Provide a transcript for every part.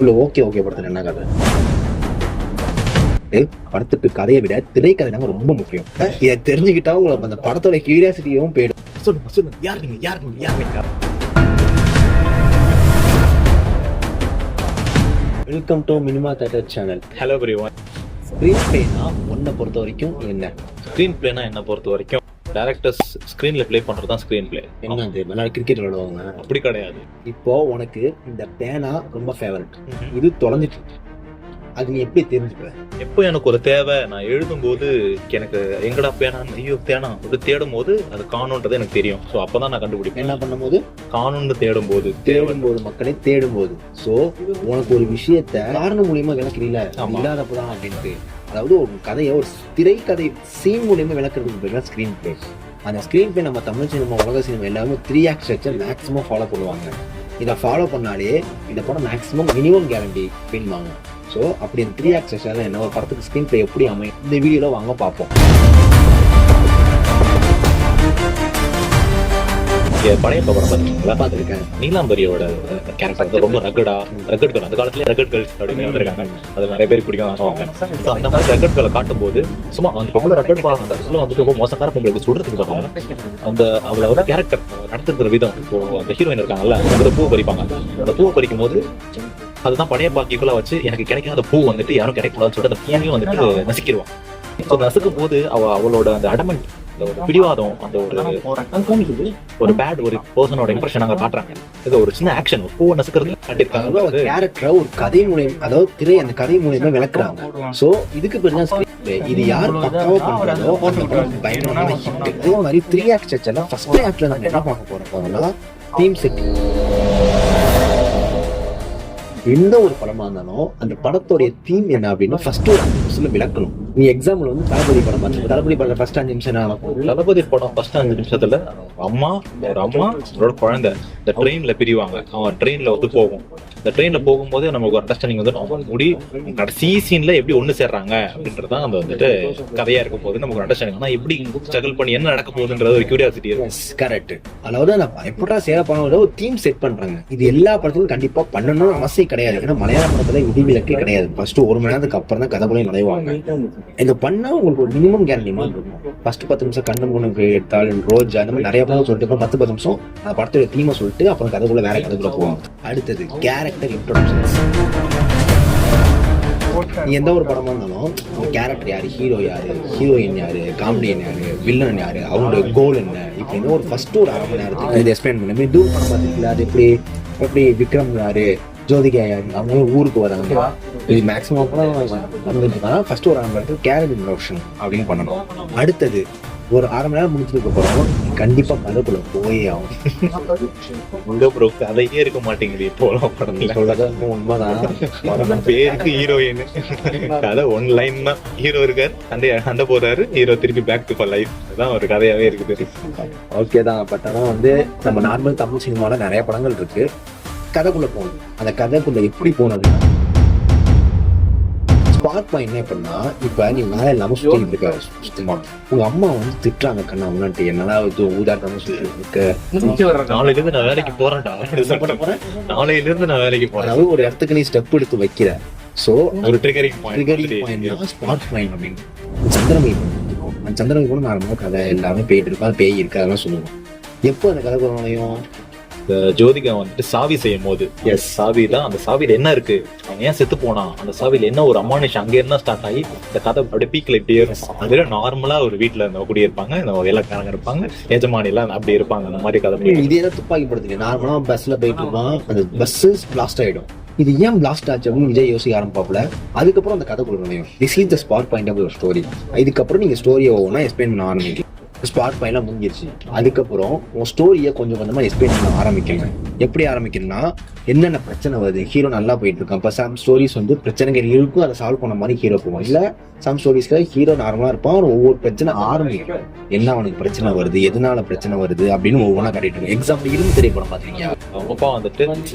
Okay படத்துல என்ன கதை? படத்துக்கு கதையை விட திரைக்கதை தாங்க ரொம்ப முக்கியம். இதை தெரிஞ்சுக்கிட்டா உங்களுக்கு அந்த படத்தோட கியூரியாசிட்டியும் போயிடும். சொல்லுங்க யார் நீங்க? Welcome to Minima theatre channel. Hello everyone. Screen பிளேனா உன்னை பொறுத்த வரைக்கும் என்ன? ஸ்க்ரீன் பிளேனா என்ன பொறுத்த வரைக்கும் டேரக்டர்ஸ் ஸ்க்ரீன்ல ப்ளே பண்றது தான் ஸ்க்ரீன் பிளே. என்ன விளையாட கிரிக்கெட் விளையாடுவாங்க அப்படி கிடையாது. இப்போ உனக்கு இந்த பேனா ரொம்ப ஃபேவரட், இது தொலைஞ்சிட்டு அது நீ எப்படி தெரிஞ்சுக்க? எப்போ எனக்கு ஒரு தேவை, நான் எழுதும்போது எனக்கு எங்கடா பேனா, ஐயோ பேனா ஒரு தேடும் போது அது காணுன்றது எனக்கு தெரியும். ஸோ அப்பதான் நான் கண்டுபிடிப்பேன். என்ன பண்ணும்போது? காணுன்னு தேடும் போது மக்களை தேடும்போது. ஸோ உனக்கு ஒரு விஷயத்த காரணம் மூலியமா விளக்குறீல, இல்லாதப்பதான் அப்படின்ட்டு. அதாவது ஒரு கதையை ஒரு திரைக்கதை சீன் மூலியமா விளக்குறதுக்கு பேர் ஸ்கிரீன் பிளே. அந்த ஸ்கிரீன் பிளே நம்ம தமிழ் சினிமா, உலக சினிமா எல்லாமே 3 ஆக்ட் ஸ்ட்ரக்சர் மேக்ஸிமம் ஃபாலோ பண்ணுவாங்க. இதை ஃபாலோ பண்ணாலே இந்த படம் மேக்ஸிமம் மினிமம் கேரண்டி பின்வாங்க. ஸோ அப்படி இந்த 3 ஆக்ட் ஸ்ட்ரக்சர்ல என்ன ஒரு படத்துக்கு ஸ்கிரீன் பிளே எப்படி அமையும் இந்த வீடியோல வாங்க பார்ப்போம். படையப்பா படம் பார்த்தீங்களா? பார்த்துருக்கேன். நீலாம்பரியோட கேரக்டர் ரொம்ப ரகடா, ரகட்கள் அந்த காலத்துல ரகட்கள் அப்படின்னு வந்திருக்காங்க. அது நிறைய பேருக்கு பிடிக்கும். அந்த மாதிரி ரகட்களை காட்டும் போது சும்மா அந்த பொம்பளை ரகட் அந்த வந்துட்டு ரொம்ப மோசக்கார பொம்பளுக்கு சொல்றதுக்கு பார்ப்பாங்க. அந்த அவளோட கேரக்டர் நடத்துக்கிற விதம். இப்போ அந்த ஹீரோயின் இருக்காங்கல்ல, அந்த பூ பறிப்பாங்க. அந்த பூவை பறிக்கும் போது அதுதான் படையப்பாக்கிக்குள்ள வச்சு எனக்கு கிடைக்காத பூ வந்துட்டு யாரும் கிடைக்கூடாதுன்னு சொல்லிட்டு அந்த பூவையும் வந்துட்டு நசுக்கிடுவான். ஸோ நசுக்கும் போது அவளோட அந்த அடமெண்ட், பிடிவாதம், அந்த ஒரு பேட் ஒரு பர்சனோட இம்ப்ரெஷன் அங்க காட்டுறாங்க. இது ஒரு சின்ன ஆக்ஷன், பூ நசுக்கிறது காட்டியிருக்காங்க. கேரக்டர் ஒரு கதை மூலியம், அதாவது திரை அந்த கதை மூலியமா விளக்குறாங்க. சோ இதுக்கு பேர் தான் ஸ்கிரீன் பிளே. இது யார் பக்காவா பண்றாங்களோ அந்த படம் பயங்கரமான ஹிட். அதே மாதிரி 3 ஆக்ட் ஸ்ட்ரக்சர்ல ஃபர்ஸ்ட் ஆக்ட்ல நம்ம என்ன பார்க்க போறோம்னா தீம் செட். எந்த ஒரு படமா இருந்தாலும் அந்த படத்தோடைய தீம் என்ன அப்படின்னு ஃபர்ஸ்ட் ஒரு 5 நிமிஷத்துல விளக்கணும். நீ எக்ஸாம்பிள் வந்து தளபதி படம் பார்த்து, தளபதி படம் ஃபர்ஸ்ட் 5 நிமிஷம் என்ன ஆகும்? தளபதி படம் ஃபர்ஸ்ட் 5 நிமிஷத்துல ஒரு அம்மா அவரோட குழந்தை இந்த ட்ரெயின்ல பிரிவாங்க. அவன் ட்ரெயின்ல வந்து போகும். இந்த ட்ரெயின்ல போகும்போது நமக்கு ஒரு அண்டர்ஸ்டாண்டிங் வந்து முடி கடைசி சீன்ல எப்படி ஒண்ணு சேர்றாங்க அப்படின்றதான் அந்த வந்துட்டு கதையா இருக்க போது நமக்கு ஒரு அண்டர்ஸ்டாண்டிங். ஆனா எப்படி ஸ்ட்ரகிள் பண்ணி என்ன நடக்க போகுதுன்றது ஒரு கியூரியாசிட்டி இருக்கு. கரெக்ட். அதாவது நான் எப்படா சேர பண்ண ஒரு தீம் செட் பண்றாங்க. இது எல்லா படத்துக்கும் கண்டிப்பா பண்ணணும்னு அவசியம் கிடையாது. ஏன்னா மலையாள படத்துல விதிவிலக்கே கிடையாது. ஃபர்ஸ்ட் 1 மணி நேரத்துக்கு அப்புறம் தான் கதைக்குள்ளே நுழைவாங்க. இந்த பண்ணா உங்களுக்கு ஒரு மினிமம் கேரண்டி மாதிரி இருக்கும். ஃபர்ஸ்ட் 10 நிமிஷம் கண்ணம் குணம் எடுத்தால் ரோஜா அந்த மாதிரி நிறைய படம் சொல்லிட்டு 10 நிமிஷம் அந்த படத்தோட தீமை சொல்லிட்டு அப்புறம் கதைக்குள்ள வேற கதைக்குள்ள போவாங்க. அடுத்தது கேரக்டர் இன்ட்ரோடக்ஷன்ஸ். எந்த ஒரு படமா இருந்தாலும் கேரக்டர் யாரு, ஹீரோ யாரு, ஹீரோயின் யாரு, காமெடியன் யாரு, வில்லன் யாரு, அவங்களோட கோல் என்ன, இப்படின்னு ஒரு ஃபர்ஸ்ட் ஒரு 1/2 மணி நேரத்துக்கு இது எக்ஸ்பிளைன் பண்ணி டூ படம் பார்த்துருக்கீங்களா? அது எப்படி விக்ரம் யாரு, ஜோதிகா யாரு, அவங்க ஊருக்கு வராங்க. இது மேக்ஸிமம் படம் ஃபர்ஸ்ட் ஒரு 1/2 மணி நேரத்துக்கு கேரக்டர் இன்ட்ரோடக்ஷன் அப்படின்னு பண்ணணும். அடுத்தது ஒரு 1/2 மணி நேரம் முடிச்சதுக்கு அப்புறம் கண்டிப்பா கதைக்குள்ள போயே ஆகும். உங்க ப்ரோ கதையே இருக்க மாட்டேங்குது இப்போ படத்துல. உண்மைதான். பேருக்கு ஹீரோயின், கதை 1 லைன் தான். ஹீரோ இருக்காரு, சண்டை போறாரு, ஹீரோ திருப்பி பேக் டு லைஃப். அதுதான் ஒரு கதையாவே இருக்குது. ஓகே தான். பட் ஆனா வந்து நம்ம நார்மல் தமிழ் சினிமால நிறைய படங்கள் இருக்கு. கதைக்குள்ள போகணும். அந்த கதைக்குள்ள எப்படி போனது ஸ்பார்க் பாயிண்ட் எப்படின்னா, இப்ப நீ மேல இல்லாம சுத்திட்டு இருக்க, சுத்தமா உங்க அம்மா வந்து திட்டுறாங்க கண்ணா முன்னாடி, என்னதான் ஊதாட்டமா சுத்திட்டு இருக்க, நாளையில இருந்து நான் வேலைக்கு போறேன்டா, நாளையில இருந்து நான் வேலைக்கு போறேன். அதாவது ஒரு இடத்துக்கு நீ ஸ்டெப் எடுத்து வைக்கிற. சோ ஒரு ட்ரிகரிங் பாயிண்ட் ஸ்பார்க் பாயிண்ட் அப்படின்னு. சந்திரமுகி கூட நார்மலா கதை எல்லாமே போயிட்டு இருக்கா, பேய் இருக்கு அதெல்லாம் சொல்லுவோம். எப்போ அந்த கதை குறையும்? ஜோதிகா வந்துட்டு சாவி செய்யும் போது, எஸ் சாவி தான், அந்த சாவியில என்ன இருக்கு, அவன் ஏன் செத்து போனான், அந்த சாவியில என்ன ஒரு அமானுஷம், அங்க என்ன ஸ்டார்ட் ஆகி இந்த கதை அப்படியே பீக்ல இப்படி இருக்கும். அதுல நார்மலா ஒரு வீட்டுல இந்த குடி இருப்பாங்க, இந்த இலக்காரங்க இருப்பாங்க, எஜமானி எல்லாம் அப்படி இருப்பாங்க. அந்த மாதிரி கதை இதே தான் துப்பாக்கி படுத்துங்க. நார்மலா பஸ்ல போயிட்டு இருப்பான், அந்த பஸ் பிளாஸ்ட் ஆயிடும். இது ஏன் பிளாஸ்ட் ஆச்சு அப்படின்னு விஜய் யோசிக்க ஆரம்பிப்பாப்ல. அதுக்கப்புறம் அந்த கதை கொடுக்கணும். This is the spark point of ஒரு ஸ்டோரி. இதுக்கப்புறம் நீங்க ஸ்டோரியை ஒவ்வொன்றா எக்ஸ்பிளைன் பண்ண ஆரம்பிக்கலாம். ஸ்பார்க் பாயிண்ட்லாம் முடிஞ்சிருச்சு. அதுக்கப்புறம் உன் ஸ்டோரியை கொஞ்சம் கொஞ்சமா எக்ஸ்பிளைன் பண்ண ஆரம்பிக்கணும். எப்படி ஆரம்பிக்கணும்னா, என்னென்ன பிரச்சனை வருது, ஹீரோ நல்லா போயிட்டு இருக்கான். இப்போ சம் ஸ்டோரிஸ் வந்து பிரச்சனைகள் இருக்கும், அதை சால்வ் பண்ண மாதிரி ஹீரோ போவான். இல்ல சம் ஸ்டோரிஸ்ல ஹீரோ நார்மலா இருப்பான், ஒவ்வொரு பிரச்சனை ஆரம்பிக்கும். என்ன அவனுக்கு பிரச்சனை வருது, எதனால பிரச்சனை வருது அப்படின்னு ஒவ்வொன்றா காட்டிட்டு இருக்கும். எக்ஸாம்பிள் இரும்பு திரைப்படம் பாத்தீங்க. அப்பா வந்துட்டு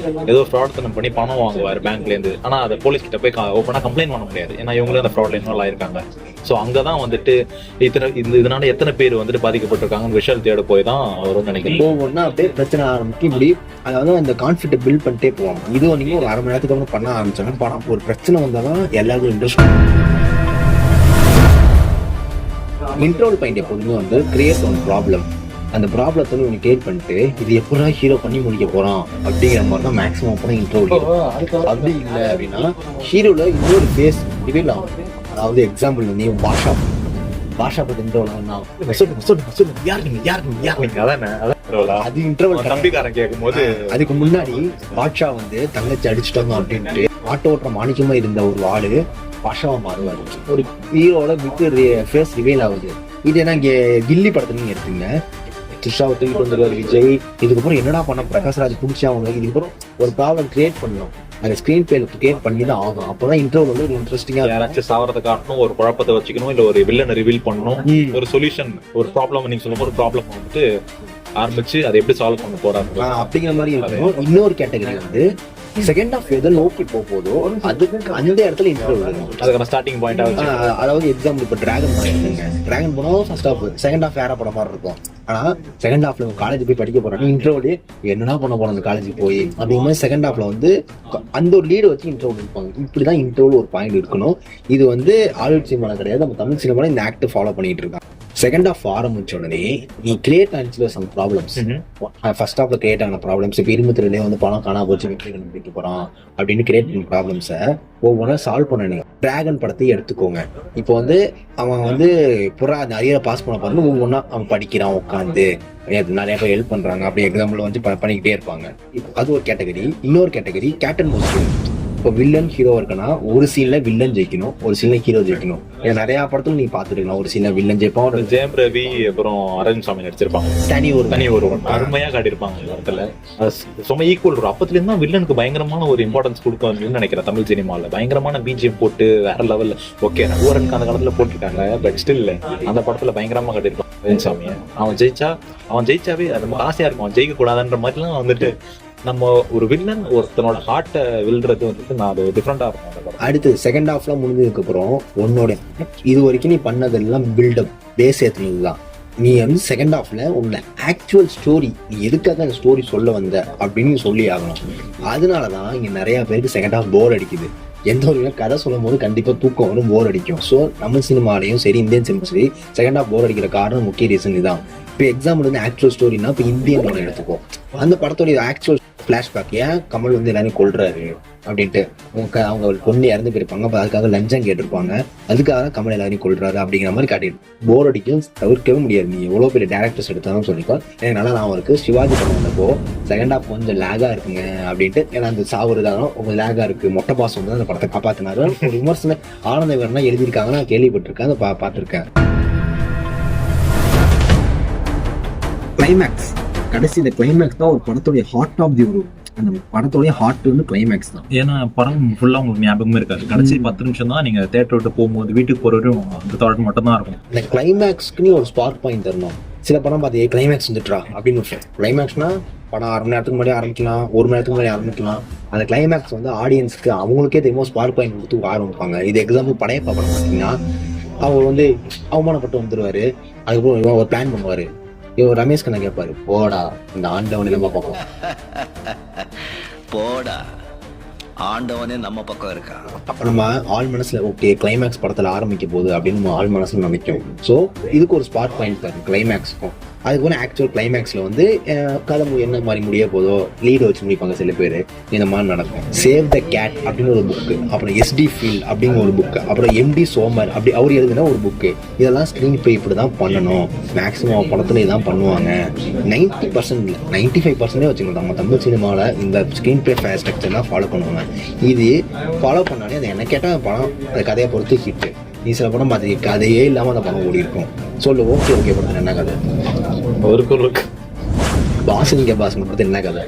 ஏதோ ஃப்ராட் பண்ணி பணம் வாங்குவாரு பேங்க்ல இருந்து. ஆனா அதை போலீஸ் கிட்ட போய் ஓப்பனா கம்ப்ளைண்ட் பண்ண முடியாது, ஏன்னா இவங்களும் அந்த ஃப்ராட்ல இன்வால்வ் ஆயிருக்காங்க. ஸோ அங்கதான் வந்துட்டு இதனால எத்தனை பேர் வந்துட்டு வந்துட்டு பாதிக்கப்பட்டிருக்காங்க விஷயம் தேட போய் தான் வரும்னு நினைக்கிறேன். ஒவ்வொன்னா அப்படியே பிரச்சனை ஆரம்பிக்கும். இப்படி அதாவது அந்த கான்ஃபிடென்ட் பில்ட் பண்ணிட்டே போவாங்க. இது நீங்க ஒரு அரை மணி நேரத்துக்கு அப்புறம் பண்ண ஆரம்பிச்சாங்க. படம் ஒரு பிரச்சனை வந்தாதான் எல்லாருக்கும் இன்ட்ரெஸ்ட். இன்ட்ரோல் பாயிண்ட் எப்போதுமே வந்து கிரியேட் ஒன் ப்ராப்ளம். அந்த ப்ராப்ளத்தை நீ கிரியேட் பண்ணிட்டு இது எப்படா ஹீரோ பண்ணி முடிக்க போறான் அப்படிங்கிற மாதிரி தான் மேக்ஸிமம் போனால் இன்ட்ரோல். அப்படி இல்லை அப்படின்னா ஹீரோல இன்னொரு ஃபேஸ் ரிவீல் ஆகும். அதாவது எக்ஸாம்பிள் நீ பாஷா பத்தி இன்ட்ரோல் அது இன்ட்ரோல் தம்பிக்காரன் கேட்கும் போது அதுக்கு முன்னாடி பாட்ஷா வந்து தங்கச்சி அடிச்சுட்டாங்க அப்படின்ட்டு ஆட்டோ ஓட்டுற மாணிக்கமா இருந்த ஒரு ஆளு பாஷாவா மாறுவாரு. ஒரு ஹீரோட வித்து ஃபேஸ் ரிவீல் ஆகுது. இது என்ன இங்கே கில்லி படத்தை நீங்க எடுத்துங்க. த்ரிஷாவை தூக்கிட்டு வந்துருவாரு விஜய். இதுக்கப்புறம் என்னடா பண்ண பிரகாஷ்ராஜ் பிடிச்சா அவங்க இதுக்கப்புறம் ஒரு ப்ராப்ளம் கிரியேட் பண்ணணும். அந்த ஸ்கிரீன் பிளே கிரியேட் பண்ணி தான் ஆகும். அப்பதான் இன்ட்ரோல் வந்து ஒரு இன்ட்ரெஸ்டிங்கா யாராச்சும் சாவரத்தை காட்டணும், ஒரு குழப்பத்தை வச்சுக்கணும், இல்ல ஒரு வில்லனை ரிவீல் பண்ணணும், ஒரு சொல்யூஷன், ஒரு ப்ராப்ளம் நீங்க சொல்லும் ஒரு ப்ராப்ளம் வந்துட்டு ஆரம்பிச்சு அதை எப்படி சால்வ் பண்ண போறாங்க அப்படிங்கிற மாதிரி இருக்கும். இன்னொரு கேட்டகரி வந்து செகண்ட் ஆஃப் எதை நோக்கி போதோ அதுக்கு அந்த இடத்துல இன்ட்ரோல் வரும். அதுக்கான ஸ்டார்டிங் பாயிண்ட் ஆகும். அதாவது எக்ஸாம்பிள் இப்போ டிராகன் போனோம் ஃபர்ஸ்ட் ஹாஃப் செகண்ட் ஹாஃப் வேற படம் மாதிரி இருக்கும். ஆனா செகண்ட் ஹாஃப்ல காலேஜ் போய் படிக்க போறாங்க இன்ட்ரோலே என்னன்னா பண்ண போறோம் அந்த காலேஜுக்கு போய் அப்படிங்கிற மாதிரி செகண்ட் ஹாஃப்ல வந்து அந்த ஒரு லீடு வச்சு இன்ட்ரோல் இருப்பாங்க. இப்படிதான் இன்ட்ரோல் ஒரு பாயிண்ட் இருக்கணும். இது வந்து ஹாலிவுட் சினிமால கிடையாது, நம்ம தமிழ் சினிமால இந்த ஆக்ட் ஃபாலோ பண்ணிட்டு இருக்காங்க. செகண்ட் ஹாஃப் ஆரம்பிச்ச உடனே நீ கிரியேட் ஆனிச்சுல சம் ப்ராப்ளம்ஸ். ஃபர்ஸ்ட் ஹாஃப்ல கிரியேட் ஆன ப்ராப்ளம்ஸ் இப்போ இருமத்திலே வந்து பணம் காணா போச்சு வெற்றி கண்டுபிடிக்க போறான் அப்படின்னு கிரியேட் பண்ண ப்ராப்ளம்ஸை ஒவ்வொன்றா சால்வ் பண்ண டிராகன் படத்தை எடுத்துக்கோங்க. இப்போ வந்து அவன் வந்து புறா அந்த அரியரை பாஸ் பண்ண பாருங்க ஒவ்வொன்றா அவன் படிக்கிறான் உட்காந்து நிறைய பேர் ஹெல்ப் பண்றாங்க அப்படி எக்ஸாம்பிள் வந்து பண்ணிக்கிட்டே இருப்பாங்க. அது ஒரு கேட்டகரி. இன்னொரு கேட்டகரி கேப்டன் மோஸ்ட். இப்போ வில்லன் ஹீரோ இருக்குன்னா ஒரு சீன்ல வில்லன் ஜெயிக்கணும், ஒரு சீன்ல ஹீரோ ஜெயிக்கணும். நிறைய படத்துல நீ பாத்துருக்கலாம். ஒரு சீன்ல வில்லன் ஜெயிப்பான். ஜெயம் ரவி அப்புறம் அரவிந்த் சாமி நடிச்சிருப்பாங்க. தனி ஒரு அருமையா காட்டியிருப்பாங்க இந்த இடத்துல. சும்மா ஈக்குவல் ஒரு அப்பத்துல இருந்தா வில்லனுக்கு பயங்கரமான ஒரு இம்பார்ட்டன்ஸ் கொடுக்கும் நினைக்கிறேன். தமிழ் சினிமால பயங்கரமான பிஜிஎம் போட்டு வேற லெவல்ல ஓகே ரகுவரனுக்கு அந்த காலத்துல போட்டுருக்காங்க. பட் ஸ்டில் அந்த படத்துல பயங்கரமா காட்டியிருப்பாங்க அரவிந்த் சாமியை. அவன் ஜெயிச்சாவே அது நம்ம ஆசையா இருக்கும். அவன் ஜெயிக்க கூடாதுன்ற மாதிரிலாம் வந்துட்டு நம்ம ஒரு வில்லன் ஒருத்தனோட ஹார்ட்டை வில்றது வந்துட்டு நான் அது டிஃப்ரெண்டா இருக்கும். அடுத்து செகண்ட் ஹாஃப்ல முடிஞ்சதுக்கு அப்புறம் உன்னோட இது வரைக்கும் நீ பண்ணதெல்லாம் பில்டப் பேஸ் ஏத்துனதுதான். நீ வந்து செகண்ட் ஹாஃப்ல உன்னோட ஆக்சுவல் ஸ்டோரி நீ எதுக்காக அந்த ஸ்டோரி சொல்ல வந்த அப்படின்னு சொல்லி ஆகணும். அதனாலதான் இங்க நிறைய பேருக்கு செகண்ட் ஹாஃப் போர் அடிக்குது. எந்த ஒரு கதை சொல்லும் போது கண்டிப்பா தூக்கம் வரும், போர் அடிக்கும். ஸோ தமிழ் சினிமாலையும் சரி இந்தியன் சினிமா சரி செகண்ட் ஹாஃப் போர் அடிக்கிற காரணம் முக்கிய ரீசன் இதுதான். இப்போ எக்ஸாம்பிள் வந்து ஆக்சுவல் ஸ்டோரினா இப்போ இந்தியன் ஒன்று எடுத்துக்கோ. அந்த படத்தோட ஆக்சுவல் ஃபிளாஷ்பேக் ஏன் கமல் வந்து எல்லாரும் கொள்றாரு அப்படின்ட்டு அவங்க பொண்ணு இறந்து போயிருப்பாங்க. அப்போ அதுக்காக லஞ்சம் கேட்டிருப்பாங்க. அதுக்காக கமல் எல்லாரையும் கொள்றாரு அப்படிங்கிற மாதிரி காட்டிட்டு போர் அடிக்கும், தவிர்க்கவே முடியாது. நீ எவ்வளோ பெரிய டேரக்டர்ஸ் எடுத்தாலும் சொல்லிக்கோ. எனக்கு நல்லா நான் இருக்கு சிவாஜி படம் வந்தப்போ செகண்ட் ஹாஃப் கொஞ்சம் லேகா இருக்குங்க அப்படின்ட்டு. ஏன்னா அந்த சாவுறதாலும் கொஞ்சம் லேகா இருக்கு. மொட்டை பாசம் வந்து அந்த படத்தை காப்பாத்தினாரு ஒரு விமர்சனம் ஆனந்த விவரம்னா எழுதியிருக்காங்க. நான் கேள்விப்பட்டிருக்கேன், அதை பார்த்துருக்கேன். கிளைமேக்ஸ் கடைசி இந்த கிளைமேக்ஸ் தான் ஒரு படத்துடைய ஹார்ட் ஆஃப் தி ஒரு அந்த படத்தோடைய ஹார்ட் வந்து கிளைமேக்ஸ் தான். ஏன்னா படம் ஃபுல்லா உங்களுக்கு ஞாபகமே இருக்காது. கடைசி 10 நிமிஷம் தான் நீங்க தியேட்டர் விட்டு போகும்போது வீட்டுக்கு போறவரும் அந்த தாட் மட்டும் தான் இருக்கும். இந்த கிளைமேக்ஸ்க்கு ஒரு ஸ்பார்க் பாயிண்ட் தரணும். சில படம் பார்த்து கிளைமேக்ஸ் வந்துட்டா அப்படின்னு கிளைமேக்ஸ்னா படம் 1/2 மணி நேரத்துக்கு முன்னாடி ஆரம்பிக்கலாம், 1 மணி நேரத்துக்கு முன்னாடி ஆரம்பிக்கலாம். அந்த கிளைமேக்ஸ் வந்து ஆடியன்ஸ்க்கு அவங்களுக்கே தெரியுமோ ஸ்பார்க் பாயிண்ட் கொடுத்து ஆரம்பிப்பாங்க. இது எக்ஸாம்பிள் படையப்பா படம் பார்த்தீங்கன்னா அவர் வந்து அவமானப்பட்டு வந்துருவாரு. அதுக்கப்புறம் ஒரு பிளான் பண்ணுவாரு. ரமேஷ் கண்ணா கேட்பாரு போடா இந்த ஆண்டவனே நம்ம பக்கம் போடா ஆண்டவனே நம்ம பக்கம் இருக்கா. அப்ப நம்ம ஆள் மனசுல ஓகே கிளைமேக்ஸ் படத்துல ஆரம்பிக்க போகுது அப்படின்னு நம்ம ஆள் மனசுல நினைக்கும். ஸோ இதுக்கு ஒரு ஸ்பாட் பாயிண்ட் தரும் கிளைமேக்ஸ்க்கும். அதுக்கு ஆக்சுவல் கிளைமேக்ஸ்ல வந்து கதை என்ன மாதிரி முடிய போதோ லீடு வச்சு முடிப்பாங்க சில பேர். இந்த மாதிரி நடக்கும். சேவ் த கேட் அப்படின்னு ஒரு புக்கு, அப்புறம் SD ஃபீல் அப்படிங்கிற ஒரு புக்கு, அப்புறம் MD சோமர் அப்படி அவர் எழுதுனா ஒரு புக்கு. இதெல்லாம் ஸ்க்ரீன் பிளே இப்படி தான் பண்ணணும். மேக்ஸிமம் படத்துல இதான் பண்ணுவாங்க. 90% இல்லை 95% வச்சுக்கணும். நம்ம தமிழ் சினிமாவில் இந்த ஸ்க்ரீன் பிளே ஸ்ட்ரக்சர் தான் ஃபாலோ பண்ணுவாங்க. இது ஃபாலோ பண்ணாலே அது என்ன கேட்டால் படம் அந்த கதையை பொறுத்து ஹிட்டு. நீ சில படம் பார்த்து கதையே இல்லாமல் அந்த படம் ஓடி இருக்கும். சொல்லு ஓகே படத்தில் என்ன கதை ஒரு பாசனிக்க பாசன் படத்தில் என்ன கதை?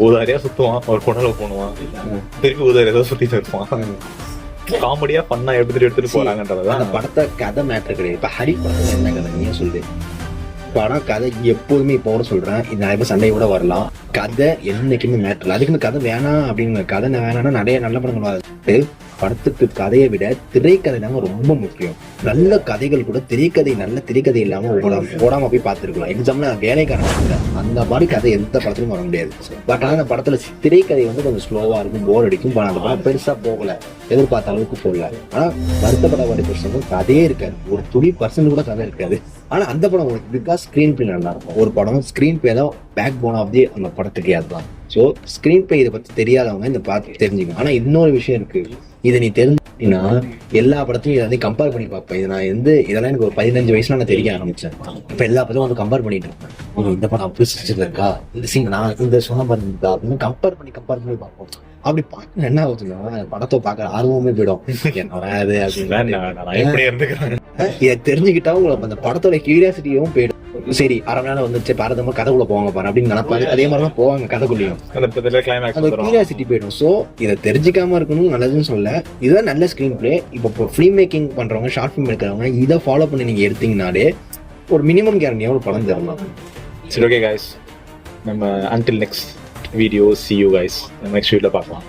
ஊதாரியா சுத்துவான், ஒரு பொண்ணல போனுவான், திருப்பி ஊதாரியா தான் சுத்திட்டு இருப்பான். காமெடியா பண்ணா எடுத்துட்டு போறாங்கன்றதான் அந்த படத்தை கதை மேட்டர் கிடையாது. இப்ப ஹரி படத்துல என்ன கதை நீயே சொல்லு. படம் கதை எப்போதுமே இப்போ சொல்றேன், இது நிறைய பேர் சண்டையை கூட வரலாம். கதை என்னைக்குமே மேட்டர். அதுக்குன்னு கதை வேணாம் அப்படின்னு கதை வேணாம்னா நிறைய நல்ல படங்கள் படத்துக்கு கதையை விட திரைக்கதை தாங்க ரொம்ப முக்கியம். நல்ல கதைகள் கூட நல்ல திரைக்கதை இல்லாம ஓடாம போய் பார்த்துருக்கலாம். எக்ஸாம்பிள் நான் வேலைக்காரன் அந்த மாதிரி கதை எந்த படத்துலையும் வர முடியாது. பட் ஆனால் அந்த படத்துல திரைக்கதை வந்து கொஞ்சம் ஸ்லோவா இருக்கும், போர் அடிக்கும். அந்த படம் பெருசா போகல, எதிர்பார்த்த அளவுக்கு போகல. ஆனா வருத்தப்பட வேண்டிய பிரச்சனை கதையே இருக்காது, ஒரு 20% கூட கதை இருக்காது. ஆனா அந்த படம் உங்களுக்கு பிகாஸ் ஸ்கிரீன் பிளே நல்லா இருக்கும். ஒரு படம் ஸ்கிரீன் பிளே தான் பேக் போன் ஆஃப் தி அந்த படத்துக்கு அதுதான். ஸோ ஸ்கிரீன் பிளே இதை பத்தி தெரியாதவங்க இந்த பார்த்து தெரிஞ்சுக்கணும். ஆனா இன்னொரு விஷயம் இருக்கு, இதை நீ தெரிஞ்சுக்கிட்டீங்கன்னா எல்லா படத்தையும் இதை வந்து கம்பேர் பண்ணி பார்ப்பேன். இது நான் இதெல்லாம் எனக்கு ஒரு 15 வயசுல நான் தெரிய ஆரம்பிச்சேன். இப்ப எல்லா படமும் வந்து கம்பேர் பண்ணிட்டு இருக்கேன். இந்த படம் அப்படி இருக்கா, இந்த சீன் நான் இந்த சொன்ன பண்ணிருந்தா அப்படின்னு கம்பேர் பண்ணி பார்ப்போம். அப்படி பார்க்க என்ன ஆகுதுன்னா படத்தை பார்க்க ஆர்வமே போயிடும். வராது அப்படின்னு இதை தெரிஞ்சுக்கிட்டா உங்களுக்கு அந்த படத்தோட கியூரியாசிட்டியும் போயிடும். சரி, அரை மணி நேரம் வந்துச்சு, பாரதமா கதைக்குள்ள போவாங்க பாரு அப்படின்னு நினைப்பாரு. அதே மாதிரிதான் போவாங்க கதைக்குள்ளேயும், அந்த கியூரியாசிட்டி போயிடும். சோ இதை தெரிஞ்சுக்காம இருக்கணும் நல்லதுன்னு சொல்ல, இதுதான் நல்ல ஸ்கிரீன் பிளே. இப்போ ஃபிலிம் மேக்கிங் பண்றவங்க, ஷார்ட் ஃபிலிம் எடுக்கிறவங்க இதை ஃபாலோ பண்ணி நீங்க எடுத்தீங்கனாலே ஒரு மினிமம் கேரண்டியா ஒரு படம் தரலாம். சரி, ஓகே கைஸ், நம்ம until next video, see you guys next வீடியோல பார்க்கலாம்.